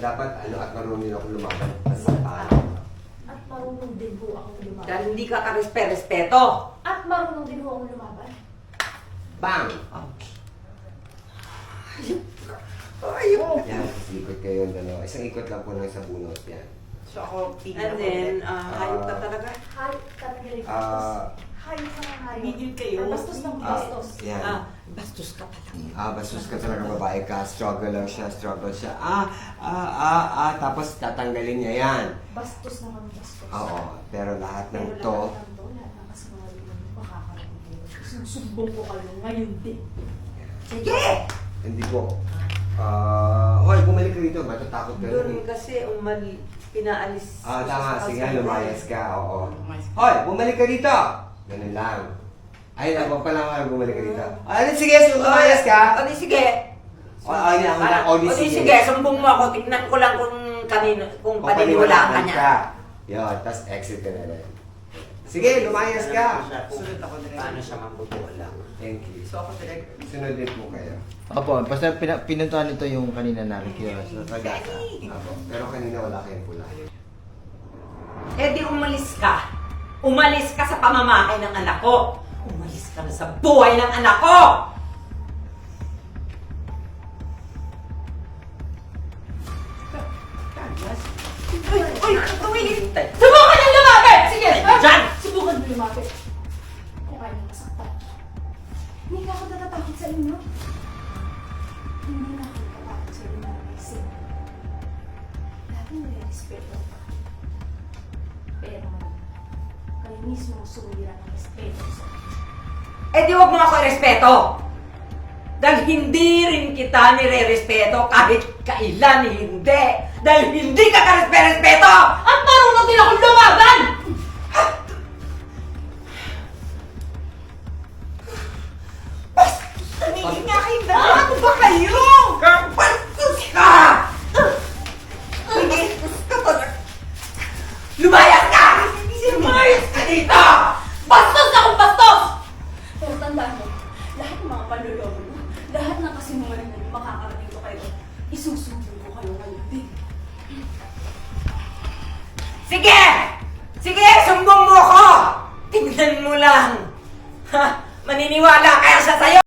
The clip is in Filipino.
dapat at marunong din ako lumaban sa tao. At marunong din po akong lumaban. Dahil hindi ka karespeto. At marunong din po akong lumaban. Bang! Ayun. Yan, ikot kayo yung dalawa. Isang ikot lang po ng sa bunot. Yan. So ako, And then, hayop ka talaga. Hayop talaga rin. Hayop ka ng hayop. Bigil kayo. Bastos ng bastos. Yan. Bastos ka talaga. Bastos ka talaga babae ka. Struggle lang siya, struggle siya. Tapos tatanggalin niya yan. Bastos na kami bastos. Oo, pero lahat ng Pero to, lahat ng to, lahat ng kasinungalingan mo, makakarating kayo. Susumbong ko kayo ngayon din. Sige! hindi po. Hoy, bumalik ka dito. Matatakot ka Doon rin. kasi pinaalis. Tama. Sige, sa lumayas ka. Oo. Lumayas ka. Hoy, bumalik ka dito. Ganun lang. Ay, nabang pa lang bumalik ka dito. Sige, lumayas ka. O di sige. O di sige, sumbong mo ako. Tignan ko lang kung paniniwalaan ka niya. Yun, tapos exit ka na rin. Sige, lumayas ka. Sunod ako direct. Paano siya mabubuo lang? Thank you. So ako direct. Sunod din po kayo. Opo, basta pinuntuhan nito yung kanina nakikita sa Sagasa. Apo. Pero kanina wala kayong pula. Eh di umalis ka. Umalis ka sa pamamahay ng anak ko. Umalis ka na sa buhay ng anak ko! Tumigil! Subukan niyang lumapit! Sige! Diyan! Subukan mo lumapit. Kung kaya mo masaktan. Hindi ka ako natatakot sa inyo. Hindi na ako natatakot sa inyo na naisip. Dati nire-respeto ka. Pero kayo mismo sumira ng respeto sa akin. Eh di wag mo ako irespeto! Dahil hindi rin kita nire-respeto kahit kailan hindi! Dahil hindi ka ka-respeto! At marunong din akong lumaban! Tumigil nga kayong dalawa. Ano ba kayo? Bastos ka! Bastos ka talaga! Lumayas ka! Lumayas ka dito! Bastos na akong bastos! Pero tandaan mo, lahat ng mga panluloko mo, lahat ng kasinungalingan mo, makakarating ko kayo. Isusumbong ko kayo ngayon din. Sige! Sige, sumbong mo ko! Tignan mo lang! Ha? Maniniwala kaya siya sa'yo!